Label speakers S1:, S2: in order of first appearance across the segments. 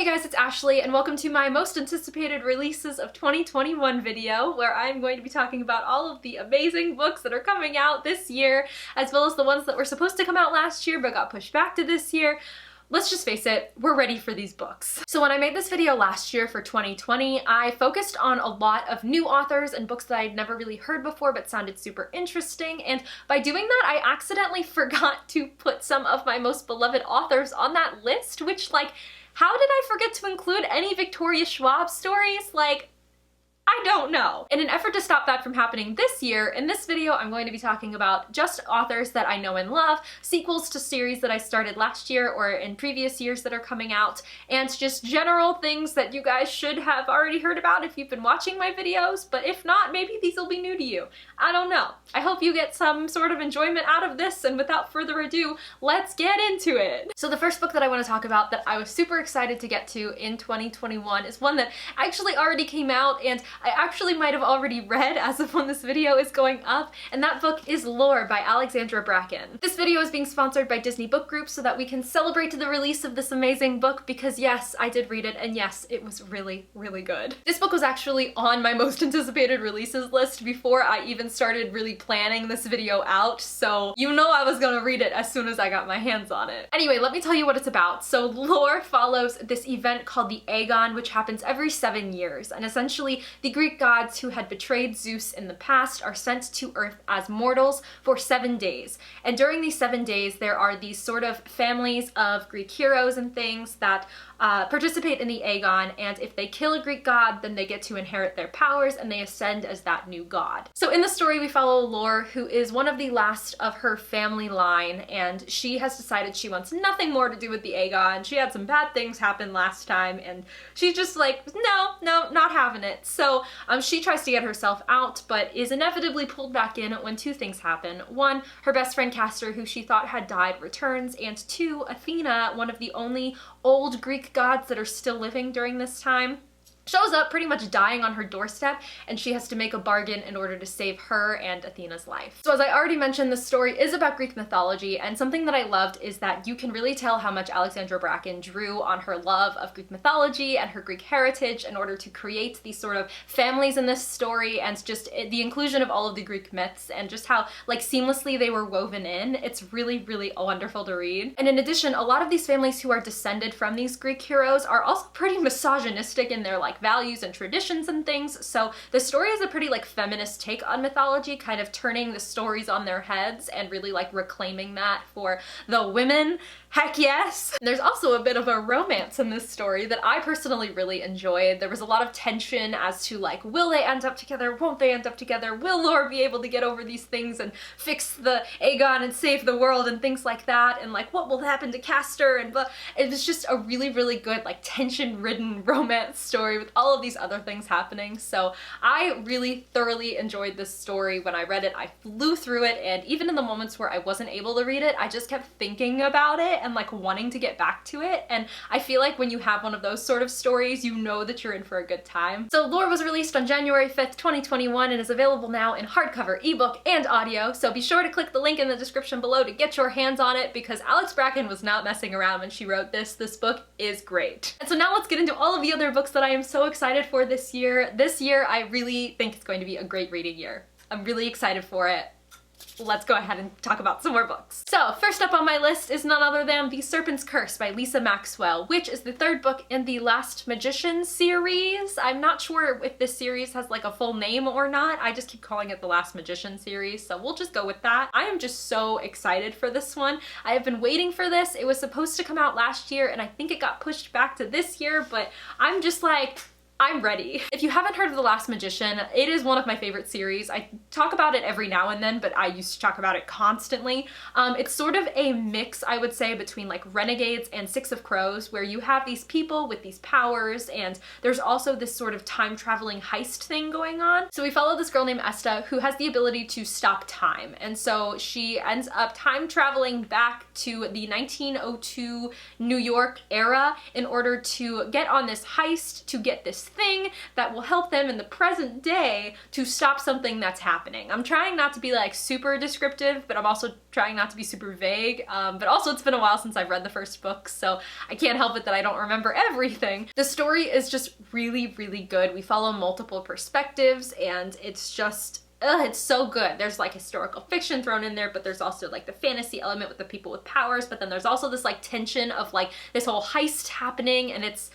S1: Hey guys, it's Ashley and welcome to my most anticipated releases of 2021 video where I'm going to be talking about all of the amazing books that are coming out this year, as well as the ones that were supposed to come out last year but got pushed back to this year. Let's just face it, we're ready for these books. So when I made this video last year for 2020, I focused on a lot of new authors and books that I'd never really heard before but sounded super interesting, and by doing that I accidentally forgot to put some of my most beloved authors on that list, which, like, how did I forget to include any Victoria Schwab stories? Like, I don't know. In an effort to stop that from happening this year, in this video I'm going to be talking about just authors that I know and love, sequels to series that I started last year or in previous years that are coming out, and just general things that you guys should have already heard about if you've been watching my videos, but if not, maybe these will be new to you. I don't know. I hope you get some sort of enjoyment out of this, and without further ado, let's get into it. So the first book that I want to talk about that I was super excited to get to in 2021 is one that actually already came out and I actually might have already read as of when this video is going up, and that book is Lore by Alexandra Bracken. This video is being sponsored by Disney Book Group so that we can celebrate the release of this amazing book because yes, I did read it, and yes, it was really, really good. This book was actually on my most anticipated releases list before I even started really planning this video out, so you know I was gonna read it as soon as I got my hands on it. Anyway, let me tell you what it's about. So Lore follows this event called the Aegon, which happens every 7 years, and essentially the Greek gods who had betrayed Zeus in the past are sent to Earth as mortals for 7 days. And during these 7 days, there are these sort of families of Greek heroes and things that participate in the Aegon, and if they kill a Greek god, then they get to inherit their powers and they ascend as that new god. So in the story, we follow Lore, who is one of the last of her family line, and she has decided she wants nothing more to do with the Aegon. She had some bad things happen last time, and she's just like, no, not having it. So she tries to get herself out, but is inevitably pulled back in when two things happen. One, her best friend Castor, who she thought had died, returns, and two, Athena, one of the only old Greek gods that are still living during this time, shows up pretty much dying on her doorstep, and she has to make a bargain in order to save her and Athena's life. So as I already mentioned, this story is about Greek mythology, and something that I loved is that you can really tell how much Alexandra Bracken drew on her love of Greek mythology and her Greek heritage in order to create these sort of families in this story, and just the inclusion of all of the Greek myths and just how, like, seamlessly they were woven in. It's really, really wonderful to read. And in addition, a lot of these families who are descended from these Greek heroes are also pretty misogynistic in their, like, values and traditions and things, so the story is a pretty, like, feminist take on mythology, kind of turning the stories on their heads and really, like, reclaiming that for the women. Heck yes! There's also a bit of a romance in this story that I personally really enjoyed. There was a lot of tension as to, like, will they end up together, won't they end up together, will Lore be able to get over these things and fix the Aegon and save the world and things like that, and, like, what will happen to Castor, and blah. It was just a really, really good, like, tension-ridden romance story with all of these other things happening, so I really thoroughly enjoyed this story. When I read it, I flew through it, and even in the moments where I wasn't able to read it, I just kept thinking about it and, like, wanting to get back to it, and I feel like when you have one of those sort of stories, you know that you're in for a good time. So Lore was released on January 5th, 2021 and is available now in hardcover, ebook, and audio, so be sure to click the link in the description below to get your hands on it because Alex Bracken was not messing around when she wrote this. This book is great. And so now let's get into all of the other books that I am so excited for this year. This year, I really think it's going to be a great reading year. I'm really excited for it. Let's go ahead and talk about some more books. So first up on my list is none other than The Serpent's Curse by Lisa Maxwell, which is the third book in the Last Magician series. I'm not sure if this series has, like, a full name or not. I just keep calling it the Last Magician series, so we'll just go with that. I am just so excited for this one. I have been waiting for this. It was supposed to come out last year, and I think it got pushed back to this year, but I'm just like, I'm ready. If you haven't heard of The Last Magician, it is one of my favorite series. I talk about it every now and then, but I used to talk about it constantly. It's sort of a mix, I would say, between, like, Renegades and Six of Crows, where you have these people with these powers, and there's also this sort of time-traveling heist thing going on. So we follow this girl named Esta who has the ability to stop time, and so she ends up time-traveling back to the 1902 New York era in order to get on this heist to get this thing that will help them in the present day to stop something that's happening. I'm trying not to be like super descriptive, but I'm also trying not to be super vague. But also it's been a while since I've read the first book, so I can't help it that I don't remember everything. The story is just really, really good. We follow multiple perspectives and it's just it's so good. There's like historical fiction thrown in there, but there's also like the fantasy element with the people with powers, but then there's also this like tension of like this whole heist happening, and it's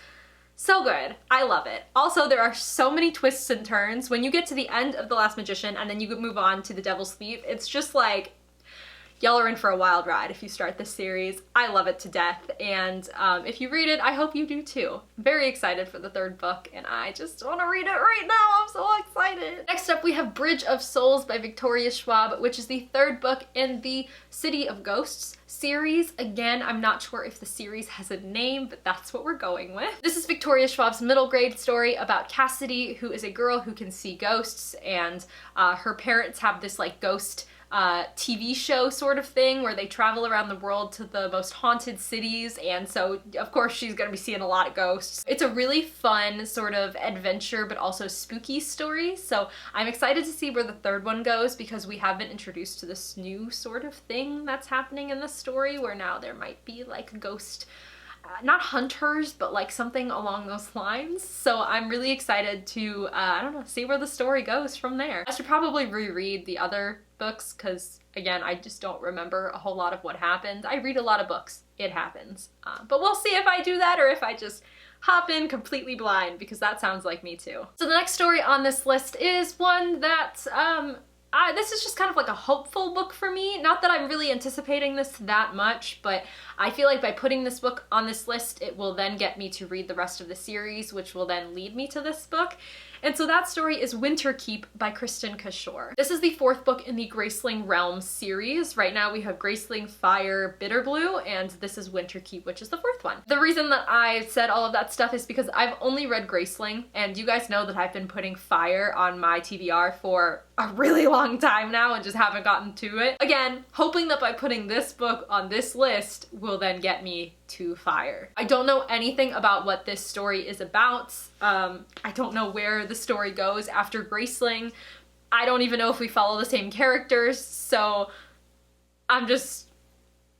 S1: so good. I love it. Also, there are so many twists and turns. When you get to the end of The Last Magician and then you move on to The Devil's Thief, it's just like, y'all are in for a wild ride if you start this series. I love it to death, and if you read it, I hope you do too. I'm very excited for the third book, and I just want to read it right now. I'm so excited. Next up, we have Bridge of Souls by Victoria Schwab, which is the third book in the City of Ghosts series. Again, I'm not sure if the series has a name, but that's what we're going with. This is Victoria Schwab's middle grade story about Cassidy, who is a girl who can see ghosts, and her parents have this like ghost TV show sort of thing where they travel around the world to the most haunted cities, and so of course she's gonna be seeing a lot of ghosts. It's a really fun sort of adventure but also spooky story, so I'm excited to see where the third one goes because we have been introduced to this new sort of thing that's happening in the story where now there might be like ghost not hunters, but like something along those lines. So I'm really excited to, I don't know, see where the story goes from there. I should probably reread the other books because, again, I just don't remember a whole lot of what happened. I read a lot of books. It happens. But we'll see if I do that or if I just hop in completely blind, because that sounds like me too. So the next story on this list is one that, this is just kind of like a hopeful book for me. Not that I'm really anticipating this that much, but I feel like by putting this book on this list, it will then get me to read the rest of the series, which will then lead me to this book. And so that story is Winterkeep by Kristen Cashore. This is the fourth book in the Graceling Realms series. Right now we have Graceling, Fire, Bitterblue, and this is Winterkeep, which is the fourth one. The reason that I said all of that stuff is because I've only read Graceling, and you guys know that I've been putting Fire on my TBR for a really long time now and just haven't gotten to it. Again, hoping that by putting this book on this list will then get me to Fire. I don't know anything about what this story is about. I don't know where the story goes after Graceling. I don't even know if we follow the same characters, so I'm just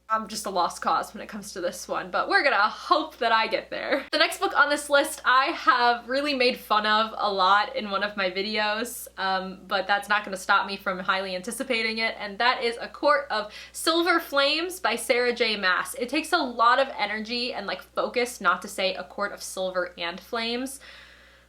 S1: a lost cause when it comes to this one, but we're gonna hope that I get there. The next book on this list I have really made fun of a lot in one of my videos, but that's not gonna stop me from highly anticipating it, and that is A Court of Silver Flames by Sarah J. Maas. It takes a lot of energy and like focus not to say A Court of Silver and Flames.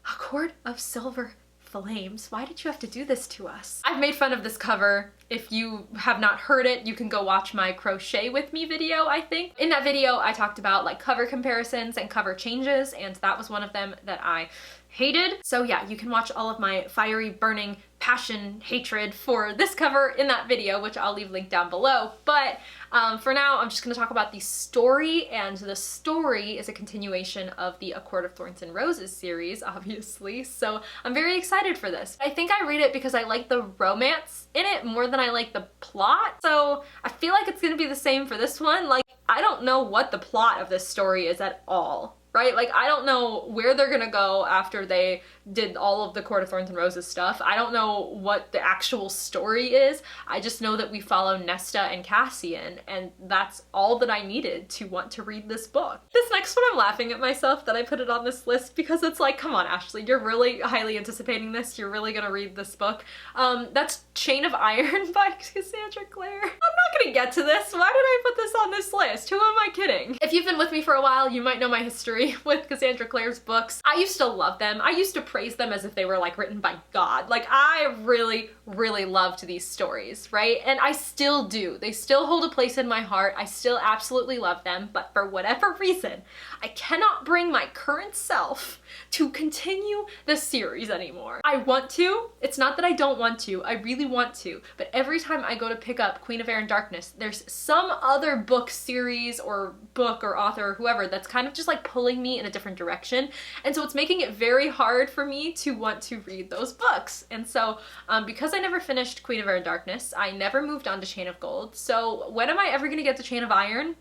S1: A Court of Silver Flames. Why did you have to do this to us? I've made fun of this cover. If you have not heard it, you can go watch my crochet with me video, I think. In that video, I talked about like cover comparisons and cover changes, and that was one of them that I hated. So yeah, you can watch all of my fiery, burning passion, hatred for this cover in that video, which I'll leave linked down below. But for now, I'm just gonna talk about the story, and the story is a continuation of the A Court of Thorns and Roses series, obviously, so I'm very excited for this. I think I read it because I like the romance in it more than I like the plot, so I feel like it's gonna be the same for this one. Like, I don't know what the plot of this story is at all. Right? Like, I don't know where they're gonna go after they did all of the Court of Thorns and Roses stuff. I don't know what the actual story is. I just know that we follow Nesta and Cassian, and that's all that I needed to want to read this book. This next one, I'm laughing at myself that I put it on this list because it's like, come on, Ashley, you're really highly anticipating this. You're really gonna read this book. That's Chain of Iron by Cassandra Clare. I'm not gonna get to this. Why did I put this on this list? Who am I kidding? If you've been with me for a while, you might know my history with Cassandra Clare's books. I used to love them. I used to praise them as if they were like written by God. Like, I really, really loved these stories, right? And I still do. They still hold a place in my heart. I still absolutely love them, but for whatever reason, I cannot bring my current self to continue the series anymore. I want to. It's not that I don't want to. I really want to. But every time I go to pick up Queen of Air and Darkness, there's some other book series or book or author or whoever that's kind of just like pulling me in a different direction. And so it's making it very hard for me to want to read those books. And so because I never finished Queen of Air and Darkness, I never moved on to Chain of Gold. So when am I ever gonna get to Chain of Iron?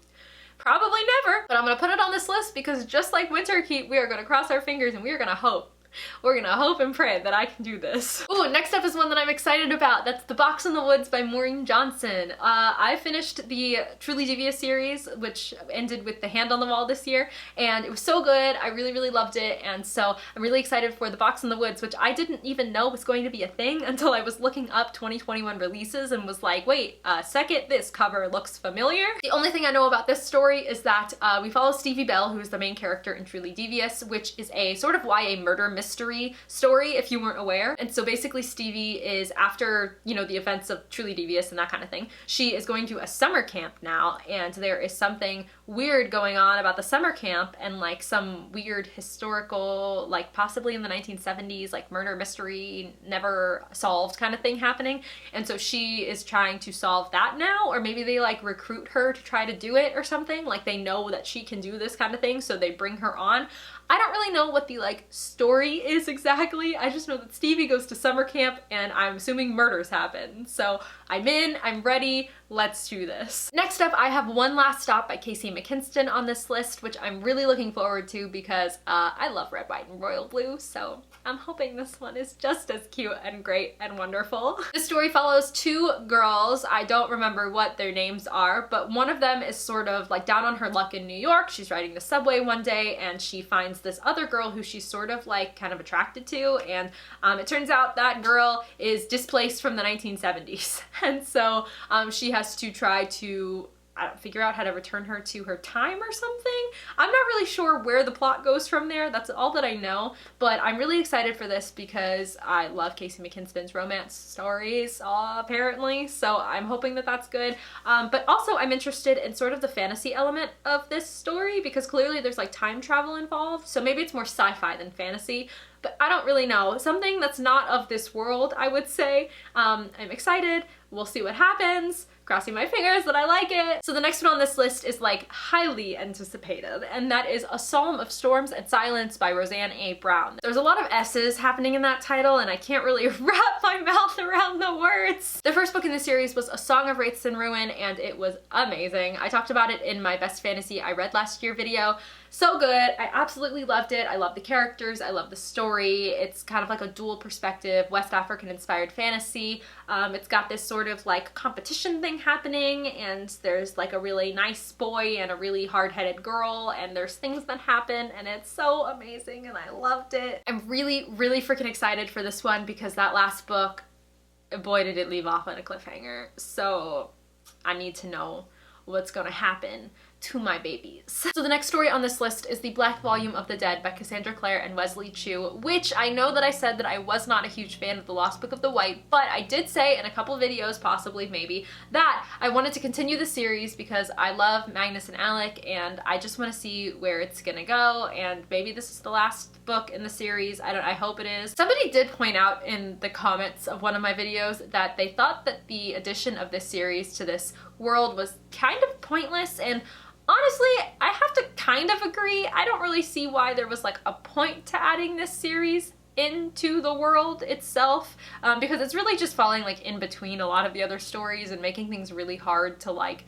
S1: Probably never, but I'm gonna put it on this list because just like Winterkeep, we are gonna cross our fingers and we are gonna hope We're gonna hope and pray that I can do this. Ooh, next up is one that I'm excited about. That's The Box in the Woods by Maureen Johnson. I finished the Truly Devious series, which ended with The Hand on the Wall this year, and it was so good. I really, really loved it, and so I'm really excited for The Box in the Woods, which I didn't even know was going to be a thing until I was looking up 2021 releases and was like, wait a second, this cover looks familiar. The only thing I know about this story is that we follow Stevie Bell, who is the main character in Truly Devious, which is a sort of YA murder mystery story, if you weren't aware. And so basically Stevie is, after, you know, the events of Truly Devious and that kind of thing, she is going to a summer camp now, and there is something weird going on about the summer camp, and like some weird historical, like possibly in the 1970s, like murder mystery, never solved kind of thing happening. And so she is trying to solve that now, or maybe they like recruit her to try to do it or something. Like they know that she can do this kind of thing, so they bring her on. I don't really know what the like story is exactly. I just know that Stevie goes to summer camp and I'm assuming murders happen. So I'm in, I'm ready, let's do this. Next up, I have One Last Stop by Casey McKinston on this list, which I'm really looking forward to because I love red, white, and royal blue, so I'm hoping this one is just as cute and great and wonderful. This story follows two girls. I don't remember what their names are, but one of them is sort of like down on her luck in New York. She's riding the subway one day and she finds this other girl who she's sort of like kind of attracted to, and it turns out that girl is displaced from the 1970s. And so she has to try to figure out how to return her to her time or something. I'm not really sure where the plot goes from there. That's all that I know, but I'm really excited for this because I love Casey McKinston's romance stories, apparently, so I'm hoping that that's good. But also I'm interested in sort of the fantasy element of this story because clearly there's like time travel involved, so maybe it's more sci-fi than fantasy. But I don't really know. Something that's not of this world, I would say. I'm excited. We'll see what happens. Crossing my fingers that I like it. So the next one on this list is like highly anticipated, and that is A Psalm of Storms and Silence by Roseanne A. Brown. There's a lot of S's happening in that title, and I can't really wrap my mouth around the words. The first book in the series was A Song of Wraiths and Ruin, and it was amazing. I talked about it in my Best Fantasy I Read Last Year video. So good. I absolutely loved it. I love the characters. I love the story. It's kind of like a dual perspective, West African inspired fantasy. It's got this sort of like competition thing happening, and there's like a really nice boy and a really hard-headed girl, and there's things that happen, and it's so amazing, and I loved it. I'm really, really freaking excited for this one because that last book, boy, did it leave off on a cliffhanger. So I need to know what's gonna happen to my babies. So the next story on this list is The Black Volume of the Dead by Cassandra Clare and Wesley Chu, which I know that I said that I was not a huge fan of The Lost Book of the White, but I did say in a couple videos, possibly maybe, that I wanted to continue the series because I love Magnus and Alec and I just want to see where it's gonna go, and maybe this is the last book in the series. I hope it is. Somebody did point out in the comments of one of my videos that they thought that the addition of this series to this world was kind of pointless, and honestly, I have to kind of agree. I don't really see why there was like a point to adding this series into the world itself, because it's really just falling like in between a lot of the other stories and making things really hard to like,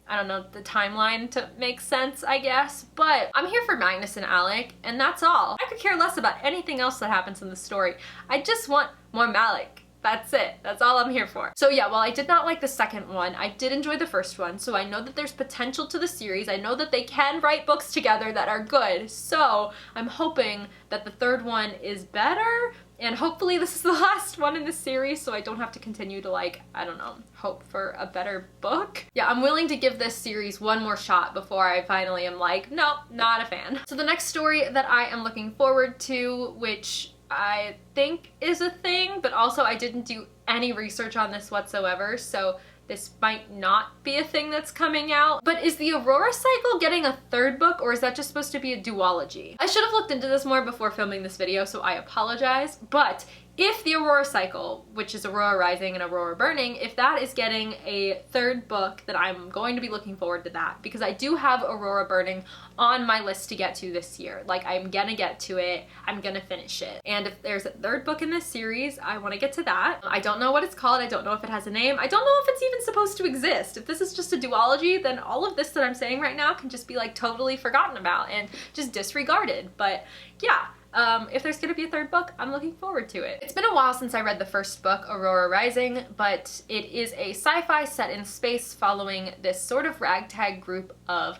S1: I don't know, the timeline to make sense, I guess. But I'm here for Magnus and Alec, and that's all. I could care less about anything else that happens in the story. I just want more Malik. That's it. That's all I'm here for. So yeah, while I did not like the second one, I did enjoy the first one, so I know that there's potential to the series. I know that they can write books together that are good, so I'm hoping that the third one is better, and hopefully this is the last one in the series so I don't have to continue to like, I don't know, hope for a better book. Yeah, I'm willing to give this series one more shot before I finally am like, nope, not a fan. So the next story that I am looking forward to, which I think is a thing, but also I didn't do any research on this whatsoever, so this might not be a thing that's coming out. But is the Aurora Cycle getting a third book, or is that just supposed to be a duology? I should have looked into this more before filming this video, so I apologize, but if the Aurora Cycle, which is Aurora Rising and Aurora Burning, if that is getting a third book, then I'm going to be looking forward to that, because I do have Aurora Burning on my list to get to this year. Like, I'm gonna get to it, I'm gonna finish it. And if there's a third book in this series, I want to get to that. I don't know what it's called, I don't know if it has a name, I don't know if it's even supposed to exist. If this is just a duology, then all of this that I'm saying right now can just be like totally forgotten about and just disregarded. But yeah, if there's gonna be a third book, I'm looking forward to it. It's been a while since I read the first book, Aurora Rising, but it is a sci-fi set in space following this sort of ragtag group of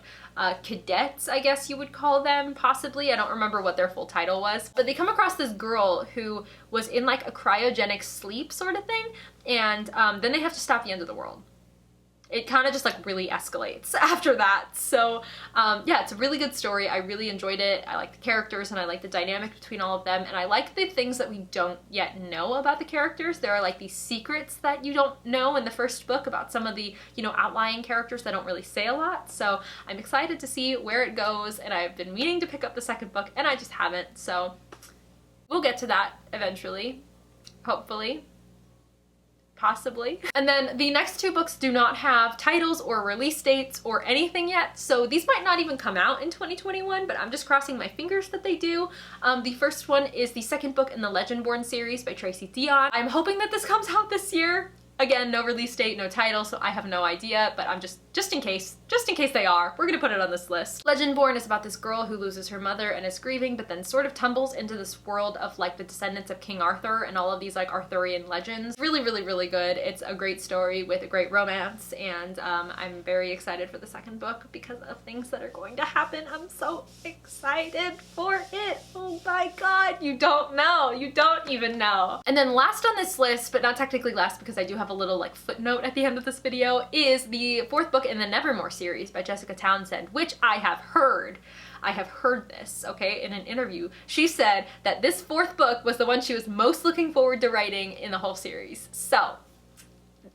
S1: cadets, I guess you would call them, possibly. I don't remember what their full title was. But they come across this girl who was in like a cryogenic sleep sort of thing, and then they have to stop the end of the world. It kind of just like really escalates after that. So yeah, it's a really good story. I really enjoyed it. I like the characters and I like the dynamic between all of them. And I like the things that we don't yet know about the characters. There are like these secrets that you don't know in the first book about some of the, you know, outlying characters that don't really say a lot. So I'm excited to see where it goes, and I've been meaning to pick up the second book and I just haven't. So we'll get to that eventually, hopefully. Possibly. And then the next two books do not have titles or release dates or anything yet, so these might not even come out in 2021, but I'm just crossing my fingers that they do. The first one is the second book in the Legendborn series by Tracy Deonn. I'm hoping that this comes out this year. Again, no release date, no title, so I have no idea, but I'm just in case they are, we're gonna put it on this list. Legendborn is about this girl who loses her mother and is grieving, but then sort of tumbles into this world of like the descendants of King Arthur and all of these like Arthurian legends. Really, really, really good. It's a great story with a great romance, and I'm very excited for the second book because of things that are going to happen. I'm so excited for it. Oh my god, you don't know. You don't even know. And then last on this list, but not technically last because I do have a little like footnote at the end of this video, is the fourth book in the Nevermore series by Jessica Townsend, which I have heard this, okay, in an interview. She said that this fourth book was the one she was most looking forward to writing in the whole series. So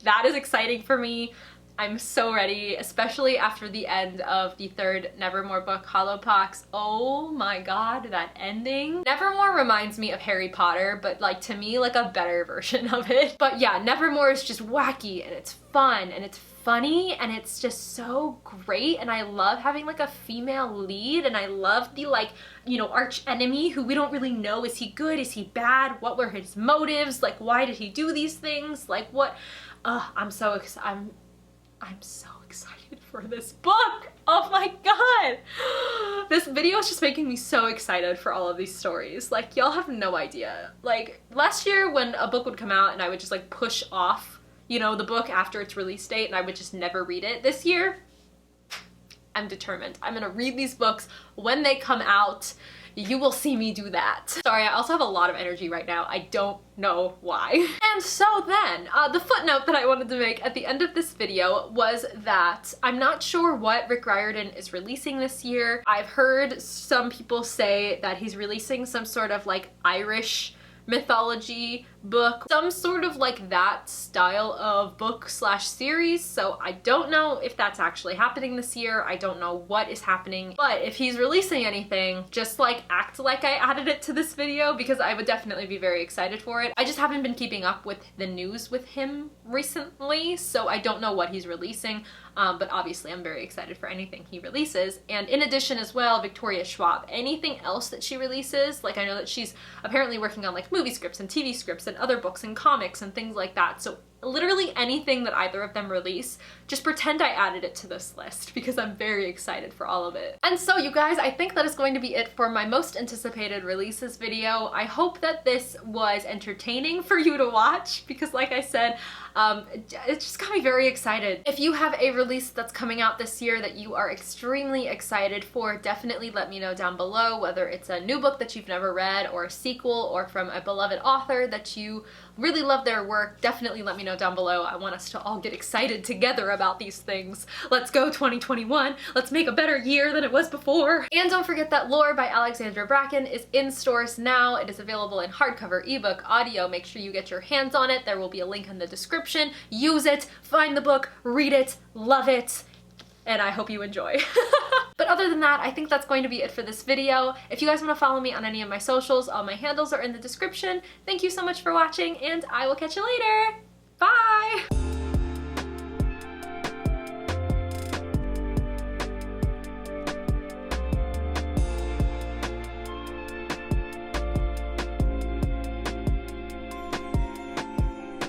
S1: that is exciting for me. I'm so ready, especially after the end of the third Nevermore book, Hollowpox. Oh my god, that ending. Nevermore reminds me of Harry Potter, but like to me, like a better version of it. But yeah, Nevermore is just wacky and it's fun and it's funny and it's just so great, and I love having like a female lead, and I love the like, you know, arch enemy who we don't really know, is he good, is he bad, what were his motives, like why did he do these things, like what, I'm so excited for this book. Oh my god! This video is just making me so excited for all of these stories. Like, y'all have no idea. Like, last year when a book would come out and I would just like push off, you know, the book after its release date and I would just never read it. This year, I'm determined. I'm gonna read these books when they come out. You will see me do that. Sorry, I also have a lot of energy right now. I don't know why. And so then, the footnote that I wanted to make at the end of this video was that I'm not sure what Rick Riordan is releasing this year. I've heard some people say that he's releasing some sort of like Irish mythology book, some sort of like that style of book slash series. So I don't know if that's actually happening this year. I don't know what is happening, but if he's releasing anything, just like act like I added it to this video because I would definitely be very excited for it. I just haven't been keeping up with the news with him recently, so I don't know what he's releasing. But obviously I'm very excited for anything he releases. And in addition as well, Victoria Schwab, anything else that she releases, like I know that she's apparently working on like movie scripts and TV scripts and other books and comics and things like that. So literally anything that either of them release, just pretend I added it to this list because I'm very excited for all of it. And so you guys, I think that is going to be it for my most anticipated releases video. I hope that this was entertaining for you to watch because like I said, it just got me very excited. If you have a release that's coming out this year that you are extremely excited for, definitely let me know down below, whether it's a new book that you've never read or a sequel or from a beloved author that you really love their work. Definitely let me know down below. I want us to all get excited together about these things. Let's go 2021. Let's make a better year than it was before. And don't forget that Lore by Alexandra Bracken is in stores now. It is available in hardcover, ebook, audio. Make sure you get your hands on it. There will be a link in the description. Use it, find the book, read it, love it, and I hope you enjoy. But other than that, I think that's going to be it for this video. If you guys want to follow me on any of my socials, all my handles are in the description. Thank you so much for watching, and I will catch you later. Bye!